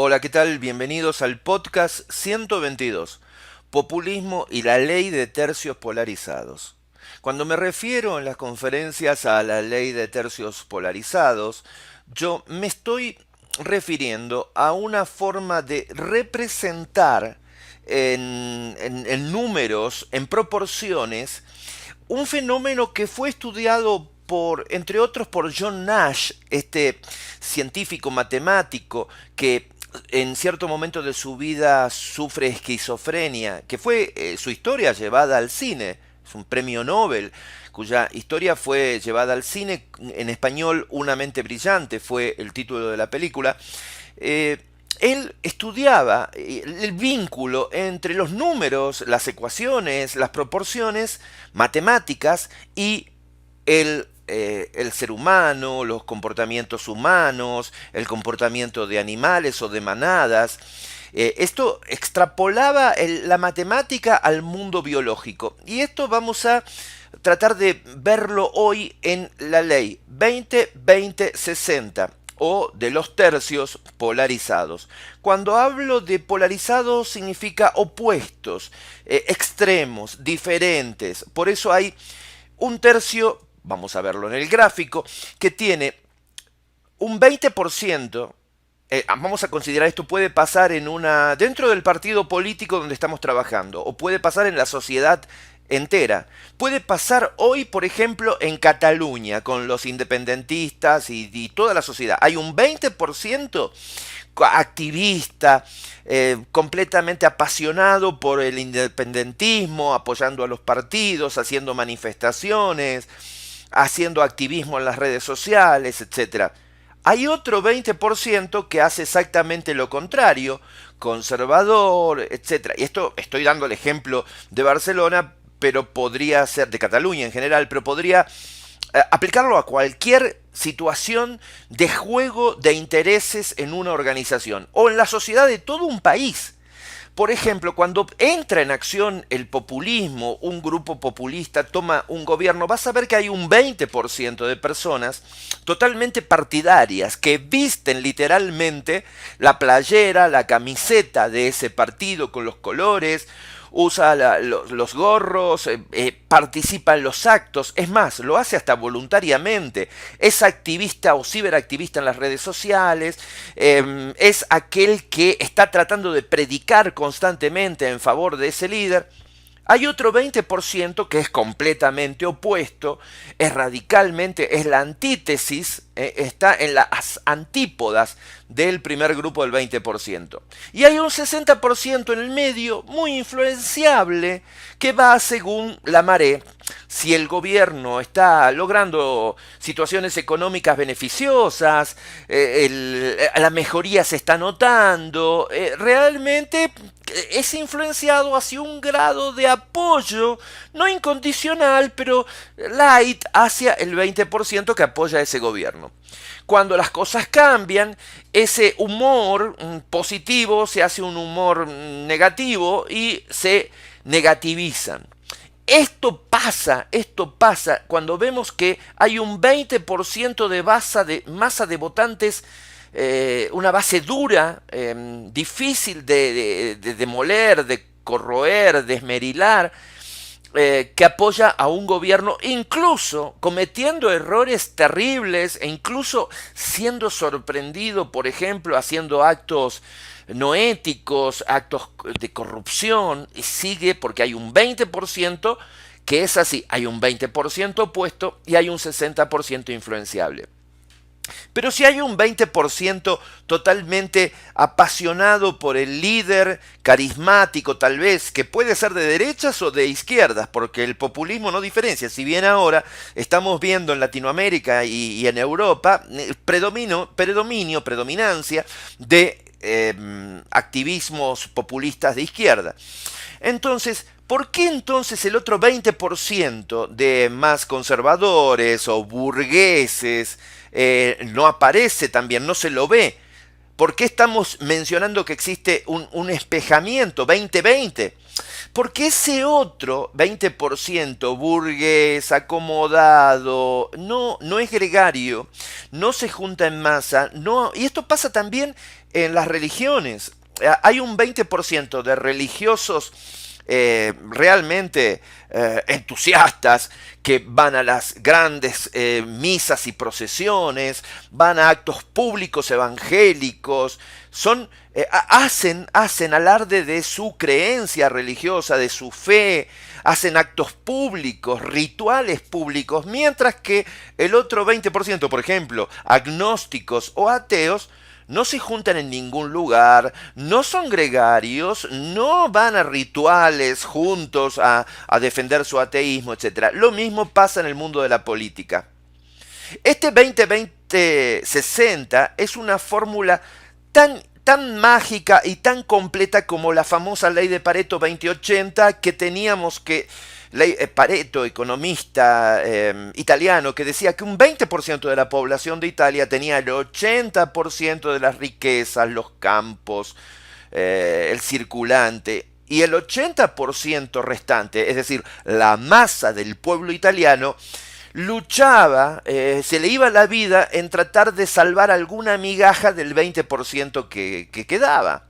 Hola, ¿qué tal? Bienvenidos al podcast 122, Populismo y la ley de tercios polarizados. Cuando me refiero en las conferencias a la ley de tercios polarizados, yo me estoy refiriendo a una forma de representar en números, en proporciones, un fenómeno que fue estudiado por, entre otros, por John Nash, este científico matemático que en cierto momento de su vida sufre esquizofrenia, que fue su historia llevada al cine. Es un premio Nobel cuya historia fue llevada al cine, en español Una mente brillante fue el título de la película. Eh, Él estudiaba el vínculo entre los números, las ecuaciones, las proporciones matemáticas y el ser humano, los comportamientos humanos, el comportamiento de animales o de manadas. Esto extrapolaba la matemática al mundo biológico. Y esto vamos a tratar de verlo hoy en la ley 20-20-60 o de los tercios polarizados. Cuando hablo de polarizados significa opuestos, extremos, diferentes. Por eso hay un tercio, vamos a verlo en el gráfico, que tiene un 20%. Vamos a considerar esto puede pasar dentro del partido político donde estamos trabajando, o puede pasar en la sociedad entera. Puede pasar hoy, por ejemplo, en Cataluña, con los independentistas y toda la sociedad. Hay un 20% activista, completamente apasionado por el independentismo, apoyando a los partidos, haciendo manifestaciones, haciendo activismo en las redes sociales, etcétera. Hay otro 20% que hace exactamente lo contrario, conservador, etcétera. Y esto estoy dando el ejemplo de Barcelona, pero podría ser de Cataluña en general, pero podría aplicarlo a cualquier situación de juego de intereses en una organización o en la sociedad de todo un país. Por ejemplo, cuando entra en acción el populismo, un grupo populista toma un gobierno, vas a ver que hay un 20% de personas totalmente partidarias que visten literalmente la playera, la camiseta de ese partido con los colores, usa los gorros, participa en los actos, es más, lo hace hasta voluntariamente, es activista o ciberactivista en las redes sociales, es aquel que está tratando de predicar constantemente en favor de ese líder. Hay otro 20% que es completamente opuesto, es radicalmente, es la antítesis, está en las antípodas del primer grupo del 20%. Y hay un 60% en el medio, muy influenciable, que va según la marea. Si el gobierno está logrando situaciones económicas beneficiosas, la mejoría se está notando, realmente es influenciado hacia un grado de apoyo, no incondicional, pero light, hacia el 20% que apoya a ese gobierno. Cuando las cosas cambian, ese humor positivo se hace un humor negativo y se negativizan. Esto pasa cuando vemos que hay un 20% de masa de votantes, una base dura, difícil de demoler, de corroer, de esmerilar, que apoya a un gobierno, incluso cometiendo errores terribles e incluso siendo sorprendido, por ejemplo, haciendo actos no éticos, actos de corrupción, y sigue porque hay un 20% que es así, hay un 20% opuesto y hay un 60% influenciable. Pero si hay un 20% totalmente apasionado por el líder, carismático tal vez, que puede ser de derechas o de izquierdas, porque el populismo no diferencia. Si bien ahora estamos viendo en Latinoamérica y en Europa predominancia de activismos populistas de izquierda. Entonces, ¿por qué entonces el otro 20% de más conservadores o burgueses no aparece también, no se lo ve? ¿Por qué estamos mencionando que existe un espejamiento 20-20? Porque ese otro 20% burgués, acomodado, no es gregario, no se junta en masa, no, y esto pasa también en las religiones. Hay un 20% de religiosos realmente entusiastas que van a las grandes misas y procesiones, van a actos públicos evangélicos, hacen alarde de su creencia religiosa, de su fe, hacen actos públicos, rituales públicos, mientras que el otro 20%, por ejemplo, agnósticos o ateos, no se juntan en ningún lugar, no son gregarios, no van a rituales juntos a defender su ateísmo, etc. Lo mismo pasa en el mundo de la política. Este 20-20-60 es una fórmula tan mágica y tan completa como la famosa ley de Pareto 20-80 que teníamos que... Pareto, economista italiano, que decía que un 20% de la población de Italia tenía el 80% de las riquezas, los campos, el circulante, y el 80% restante, es decir, la masa del pueblo italiano, luchaba, se le iba la vida en tratar de salvar alguna migaja del 20% que quedaba.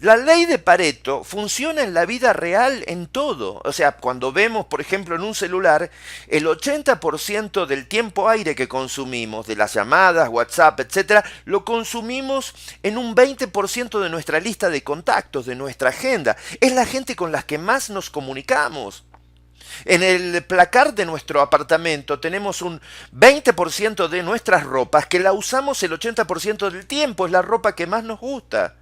La ley de Pareto funciona en la vida real en todo. O sea, cuando vemos, por ejemplo, en un celular, el 80% del tiempo aire que consumimos, de las llamadas, WhatsApp, etcétera, lo consumimos en un 20% de nuestra lista de contactos, de nuestra agenda. Es la gente con la que más nos comunicamos. En el placar de nuestro apartamento tenemos un 20% de nuestras ropas que la usamos el 80% del tiempo. Es la ropa que más nos gusta.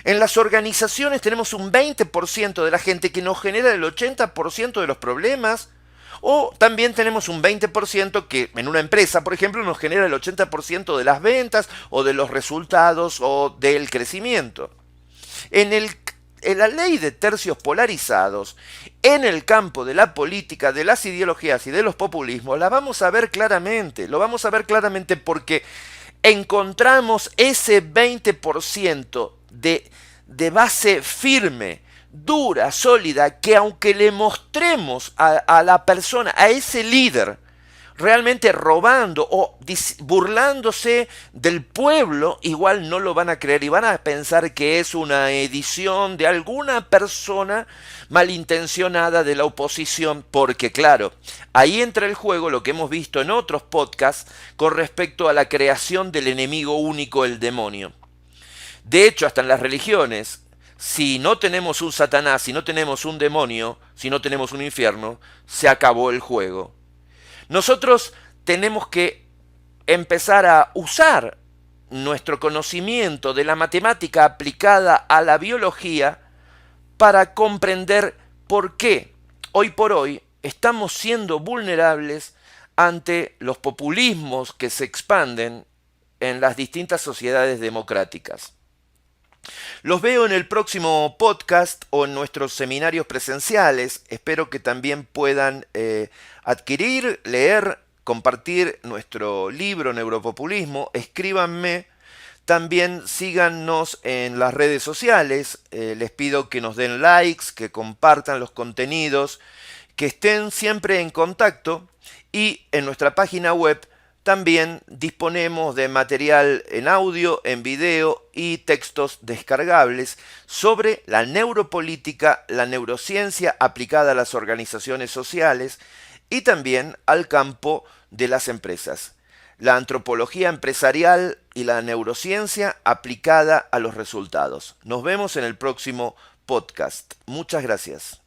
En las organizaciones tenemos un 20% de la gente que nos genera el 80% de los problemas, o también tenemos un 20% que en una empresa, por ejemplo, nos genera el 80% de las ventas o de los resultados o del crecimiento. En la ley de tercios polarizados, en el campo de la política, de las ideologías y de los populismos, la vamos a ver claramente. Lo vamos a ver claramente porque encontramos ese 20% de base firme, dura, sólida, que aunque le mostremos a la persona, a ese líder, realmente robando o burlándose del pueblo, igual no lo van a creer y van a pensar que es una edición de alguna persona malintencionada de la oposición, porque claro, ahí entra el juego lo que hemos visto en otros podcasts con respecto a la creación del enemigo único, el demonio. De hecho, hasta en las religiones, si no tenemos un Satanás, si no tenemos un demonio, si no tenemos un infierno, se acabó el juego. Nosotros tenemos que empezar a usar nuestro conocimiento de la matemática aplicada a la biología para comprender por qué hoy por hoy estamos siendo vulnerables ante los populismos que se expanden en las distintas sociedades democráticas. Los veo en el próximo podcast o en nuestros seminarios presenciales. Espero que también puedan adquirir, leer, compartir nuestro libro Neuropopulismo. Escríbanme. También síganos en las redes sociales. Les pido que nos den likes, que compartan los contenidos, que estén siempre en contacto. Y en nuestra página web también disponemos de material en audio, en video y textos descargables sobre la neuropolítica, la neurociencia aplicada a las organizaciones sociales y también al campo de las empresas. La antropología empresarial y la neurociencia aplicada a los resultados. Nos vemos en el próximo podcast. Muchas gracias.